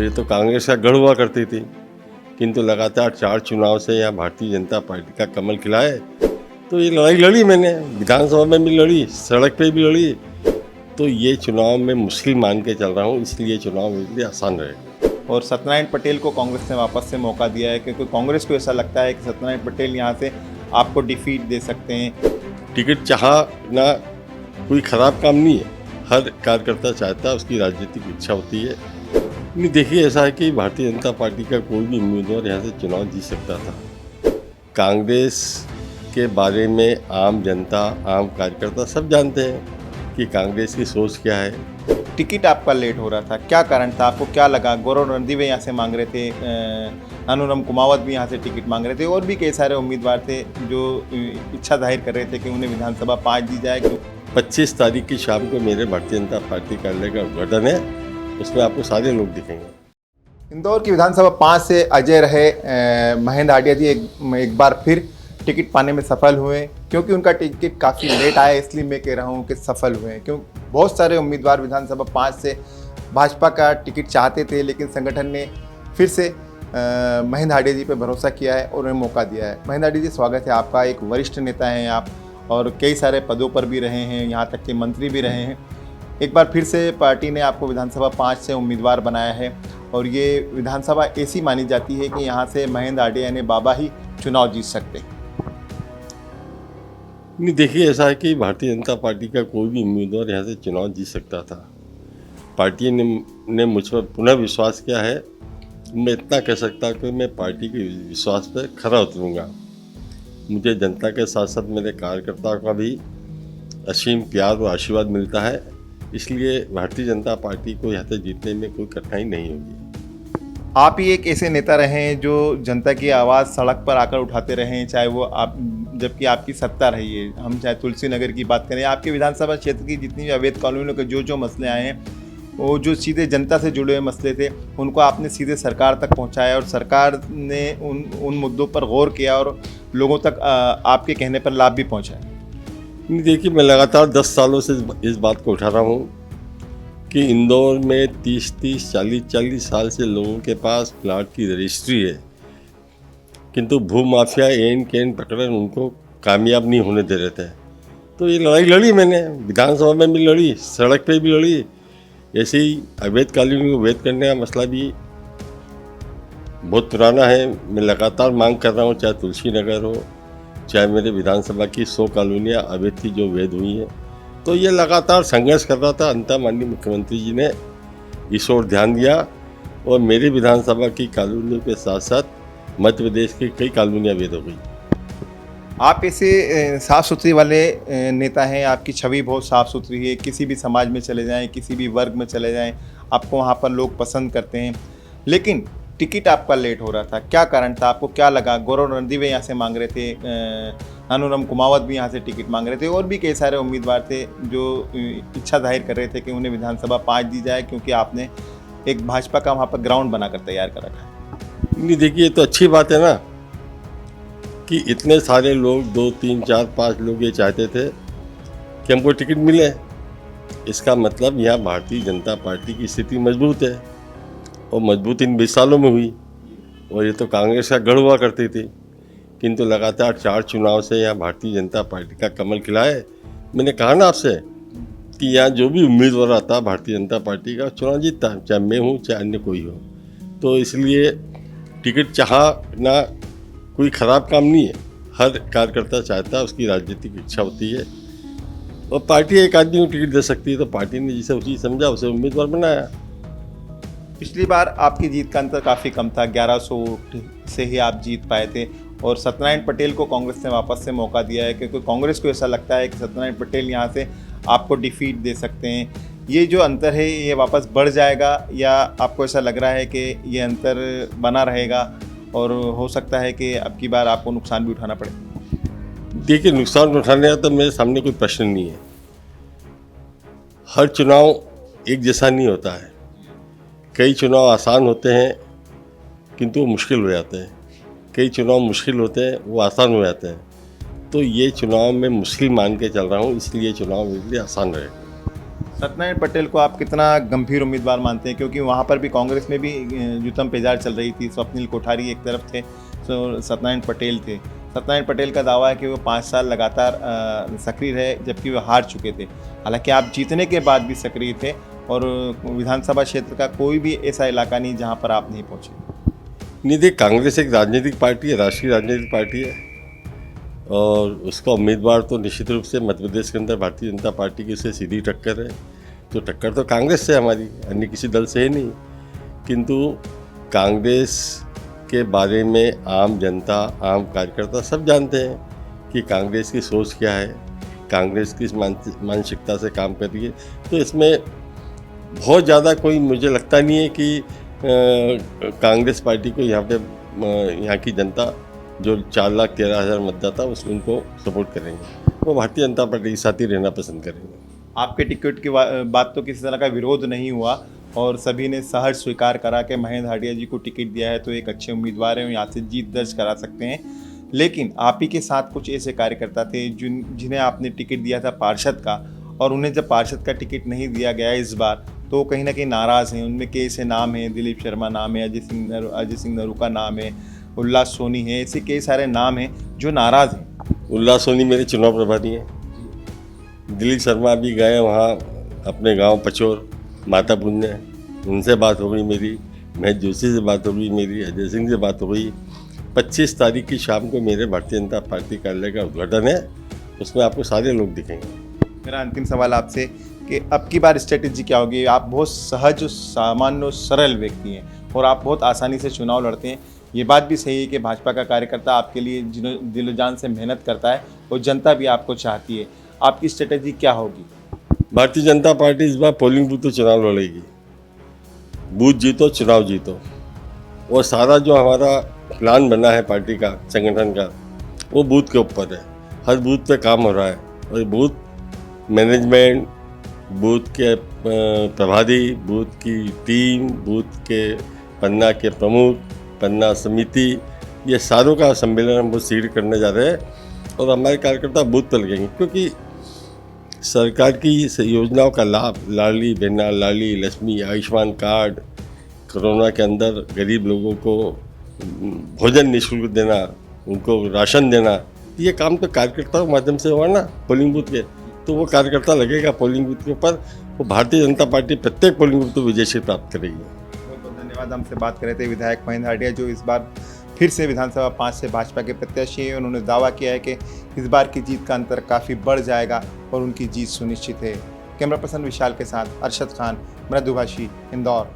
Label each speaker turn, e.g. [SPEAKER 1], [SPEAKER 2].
[SPEAKER 1] और ये तो कांग्रेस का गढ़ हुआ करती थी, किंतु लगातार 4 चुनाव से यहाँ भारतीय जनता पार्टी का कमल खिला है। तो ये लड़ाई लड़ी मैंने, विधानसभा में भी लड़ी, सड़क पे भी लड़ी। तो ये चुनाव में मुश्किल मान के चल रहा हूँ, इसलिए चुनाव मेरे लिए आसान रहेगा।
[SPEAKER 2] और सत्यनारायण पटेल को कांग्रेस ने वापस से मौका दिया है, क्योंकि कांग्रेस को ऐसा लगता है कि सत्यनारायण पटेल यहाँ से आपको डिफीट दे सकते हैं।
[SPEAKER 1] टिकट चाहना कोई ख़राब काम नहीं है, हर कार्यकर्ता चाहता है, उसकी राजनीतिक इच्छा होती है। नहीं, देखिए ऐसा है कि भारतीय जनता पार्टी का कोई भी उम्मीदवार यहाँ से चुनाव जीत सकता था। कांग्रेस के बारे में आम जनता, आम कार्यकर्ता सब जानते हैं कि कांग्रेस की सोच क्या है।
[SPEAKER 2] टिकट आपका लेट हो रहा था, क्या कारण था? आपको क्या लगा? गौरव रणदीवे यहाँ से मांग रहे थे, अनुरम कुमावत भी यहाँ से टिकट मांग रहे थे, और भी कई सारे उम्मीदवार थे जो इच्छा जाहिर कर रहे थे कि उन्हें विधानसभा 5 दी जाए।
[SPEAKER 1] 25 तारीख की शाम को मेरे भारतीय जनता पार्टी कार्यालय का उद्घाटन है, उसमें आपको सारे लोग दिखेंगे।
[SPEAKER 2] इंदौर की विधानसभा 5 से अजय रहे महेंद्र हाटिया जी एक बार फिर टिकट पाने में सफल हुए, क्योंकि उनका टिकट काफ़ी लेट आया, इसलिए मैं कह रहा हूँ कि सफल हुए। क्यों बहुत सारे उम्मीदवार विधानसभा 5 से भाजपा का टिकट चाहते थे, लेकिन संगठन ने फिर से महेंद्र हाटिया जी पर भरोसा किया है और उन्हें मौका दिया है। महेंद्र हाटिया जी, स्वागत है आपका। एक वरिष्ठ नेता हैं आप और कई सारे पदों पर भी रहे हैं, यहाँ तक कि मंत्री भी रहे हैं। एक बार फिर से पार्टी ने आपको विधानसभा 5 से उम्मीदवार बनाया है, और ये विधानसभा ऐसी मानी जाती है कि यहाँ से महेंद्र हाटिया ने बाबा ही चुनाव जीत सकते हैं।
[SPEAKER 1] नहीं, देखिए ऐसा है कि भारतीय जनता पार्टी का कोई भी उम्मीदवार यहाँ से चुनाव जीत सकता था। पार्टी ने मुझ पर पुनः विश्वास किया है। मैं इतना कह सकता कि मैं पार्टी के विश्वास पर खरा उतरूँगा। मुझे जनता के साथ साथ मेरे कार्यकर्ताओं का भी असीम प्यार और आशीर्वाद मिलता है, इसलिए भारतीय जनता पार्टी को यहाँ से जीतने में कोई कठिनाई नहीं होगी।
[SPEAKER 2] आप ही एक ऐसे नेता रहे हैं जो जनता की आवाज़ सड़क पर आकर उठाते रहे हैं, चाहे वो आप, जबकि आपकी सत्ता रही है। हम चाहे तुलसी नगर की बात करें, आपके विधानसभा क्षेत्र की जितनी भी अवैध कॉलोनियों के जो मसले आए हैं, वो जो सीधे जनता से जुड़े हुए मसले थे, उनको आपने सीधे सरकार तक पहुंचाया, और सरकार ने उन मुद्दों पर गौर किया और लोगों तक आपके कहने पर लाभ भी पहुंचाया।
[SPEAKER 1] नहीं, देखिए मैं लगातार 10 सालों से इस बात को उठा रहा हूँ कि इंदौर में 30-30, 40-40 साल से लोगों के पास प्लाट की रजिस्ट्री है, किंतु भूमाफिया एन कैन पकड़कर उनको कामयाब नहीं होने दे रहे थे। तो ये लड़ाई लड़ी मैंने, विधानसभा में भी लड़ी, सड़क पे भी लड़ी। ऐसे ही अवैध कॉलोनी को वैध करने का मसला भी बहुत पुराना है। मैं लगातार मांग कर रहा हूँ, चाहे तुलसी नगर हो, चाहे मेरे विधानसभा की 100 कॉलोनियाँ अवैध थी जो वैध हुई हैं। तो ये लगातार संघर्ष कर रहा था। अंततः माननीय मुख्यमंत्री जी ने इस ओर ध्यान दिया, और मेरे विधानसभा की कॉलोनियों के साथ साथ मध्य प्रदेश की कई कॉलोनियाँ वैध हो गई।
[SPEAKER 2] आप ऐसे साफ़ सुथरी वाले नेता हैं, आपकी छवि बहुत साफ़ सुथरी है। किसी भी समाज में चले जाएं, किसी भी वर्ग में चले जाएं, आपको वहाँ पर लोग पसंद करते हैं। लेकिन टिकट आपका लेट हो रहा था, क्या कारण था? आपको क्या लगा? गौरव रणदीवे यहाँ से मांग रहे थे, अनुरम कुमावत भी यहाँ से टिकट मांग रहे थे, और भी कई सारे उम्मीदवार थे जो इच्छा जाहिर कर रहे थे कि उन्हें विधानसभा 5 दी जाए, क्योंकि आपने एक भाजपा का वहाँ पर ग्राउंड बनाकर तैयार कर रखा है।
[SPEAKER 1] नहीं, देखिए ये तो अच्छी बात है ना कि इतने सारे लोग, 2, 3, 4, 5 लोग ये चाहते थे कि हमको टिकट मिले। इसका मतलब यहाँ भारतीय जनता पार्टी की स्थिति मजबूत है, और मजबूत इन 20 सालों में हुई। और ये तो कांग्रेस का गढ़ हुआ करती थी, किंतु लगातार 4 चुनाव से यहाँ भारतीय जनता पार्टी का कमल खिला है। मैंने कहा ना आपसे कि यहाँ जो भी उम्मीदवार आता भारतीय जनता पार्टी का चुनाव जीतता, चाहे मैं हूँ चाहे अन्य कोई हो। तो इसलिए टिकट चाहना कोई ख़राब काम नहीं है, हर कार्यकर्ता चाहता है, उसकी राजनीतिक इच्छा होती है। और पार्टी एक आदमी को टिकट दे सकती है, तो पार्टी ने जिसे उचित समझा उसे उम्मीदवार बनाया।
[SPEAKER 2] पिछली बार आपकी जीत का अंतर काफ़ी कम था, 1100 वोट से ही आप जीत पाए थे, और सत्यनारायण पटेल को कांग्रेस ने वापस से मौका दिया है, क्योंकि कांग्रेस को ऐसा लगता है कि सत्यनारायण पटेल यहाँ से आपको डिफीट दे सकते हैं। ये जो अंतर है ये वापस बढ़ जाएगा, या आपको ऐसा लग रहा है कि ये अंतर बना रहेगा और हो सकता है कि अब की बार आपको नुकसान भी उठाना पड़े?
[SPEAKER 1] देखिए, नुकसान उठाने का तो मेरे सामने कोई प्रश्न नहीं है। हर चुनाव एक जैसा नहीं होता है। कई चुनाव आसान होते हैं किंतु वो मुश्किल हो जाते हैं, कई चुनाव मुश्किल होते हैं वो आसान हो जाते हैं। तो ये चुनाव में मुश्किल मान के चल रहा हूँ, इसलिए चुनाव मेरे लिए आसान रहेगा।
[SPEAKER 2] सत्यनारायण पटेल को आप कितना गंभीर उम्मीदवार मानते हैं, क्योंकि वहाँ पर भी कांग्रेस में भी जुतम पेजार चल रही थी। स्वप्निल कोठारी एक तरफ थे, तो सत्यनारायण पटेल थे। सत्यनारायण पटेल का दावा है कि वो 5 साल लगातार सक्रिय रहे, जबकि वो हार चुके थे। हालांकि आप जीतने के बाद भी सक्रिय थे और विधानसभा क्षेत्र का कोई भी ऐसा इलाका नहीं जहाँ पर आप नहीं पहुँचे।
[SPEAKER 1] नहीं, देखिए, कांग्रेस एक राजनीतिक पार्टी है, राष्ट्रीय राजनीतिक पार्टी है, और उसका उम्मीदवार तो निश्चित रूप से मध्य प्रदेश के अंदर भारतीय जनता पार्टी की उससे सीधी टक्कर है। तो टक्कर तो कांग्रेस से हमारी, अन्य किसी दल से है नहीं। किंतु कांग्रेस के बारे में आम जनता, आम कार्यकर्ता सब जानते हैं कि कांग्रेस की सोच क्या है, कांग्रेस किस मानसिकता से काम कर रही है। तो इसमें बहुत ज़्यादा कोई मुझे लगता नहीं है कि कांग्रेस पार्टी को यहाँ की जनता जो 4,13,000 मतदाता उसमें उनको सपोर्ट करेंगे, वो भारतीय जनता पार्टी के साथ ही रहना पसंद करेंगे।
[SPEAKER 2] आपके टिकट की बात तो किसी तरह का विरोध नहीं हुआ और सभी ने सहर्ष स्वीकार करा कि महेंद्र हाटिया जी को टिकट दिया है तो एक अच्छे उम्मीदवार हैं, यहाँ से जीत दर्ज करा सकते हैं। लेकिन आप ही के साथ कुछ ऐसे कार्यकर्ता थे जिन्हें आपने टिकट दिया था पार्षद का, और उन्हें जब पार्षद का टिकट नहीं दिया गया इस बार तो कहीं ना कहीं नाराज़ हैं। उनमें कई ऐसे नाम हैं, दिलीप शर्मा नाम है, अजय सिंह नरूका नाम है, उल्लास सोनी है, ऐसे कई सारे नाम हैं जो नाराज़ हैं।
[SPEAKER 1] उल्लास सोनी मेरे चुनाव प्रभारी हैं। दिलीप शर्मा भी गए वहाँ अपने गांव पचोर माता पुण्य, उनसे बात हो गई मेरी। महेश जोशी से बात हो गई मेरी, अजय सिंह से बात हो गई। 25 तारीख की शाम को मेरे भारतीय जनता पार्टी कार्यालय का उद्घाटन है, उसमें आपको सारे लोग दिखेंगे।
[SPEAKER 2] मेरा अंतिम सवाल आपसे कि अब की बार स्ट्रेटेजी क्या होगी? आप बहुत सहज, सामान्य और सरल व्यक्ति हैं और आप बहुत आसानी से चुनाव लड़ते हैं। ये बात भी सही है कि भाजपा का कार्यकर्ता आपके लिए दिलो जान से मेहनत करता है और जनता भी आपको चाहती है। आपकी स्ट्रेटेजी क्या होगी?
[SPEAKER 1] भारतीय जनता पार्टी इस बार पोलिंग बूथ तो चुनाव लड़ेगी। बूथ जीतो, चुनाव जीतो, और सारा जो हमारा प्लान बना है पार्टी का, संगठन का, वो बूथ के ऊपर है। हर बूथ पे काम हो रहा है, और बूथ मैनेजमेंट, बूथ के प्रभारी, बूथ की टीम, बूथ के पन्ना के प्रमुख, पन्ना समिति, ये सारों का सम्मेलन हम बहुत शीघ्र करने जा रहे हैं। और हमारे कार्यकर्ता बूथ पर लगेंगे, क्योंकि सरकार की योजनाओं का लाभ, लाडली बहना, लाडली लक्ष्मी, आयुष्मान कार्ड, कोरोना के अंदर गरीब लोगों को भोजन निःशुल्क देना, उनको राशन देना, ये काम तो कार्यकर्ताओं के माध्यम से हुआ ना पोलिंग बूथ के। तो वो कार्यकर्ता लगेगा पोलिंग बूथ के ऊपर, वो भारतीय जनता पार्टी प्रत्येक पोलिंग बूथ को विजयश्री प्राप्त करेगी।
[SPEAKER 2] बहुत बहुत धन्यवाद। हमसे बात कर रहे थे विधायक महेंद्र हाटिया, जो इस बार फिर से विधानसभा 5 से भाजपा के प्रत्याशी हैं। उन्होंने दावा किया है कि इस बार की जीत का अंतर काफ़ी बढ़ जाएगा और उनकी जीत सुनिश्चित है। कैमरा पर्सन विशाल के साथ अरशद खान, मृदुभाषी, इंदौर।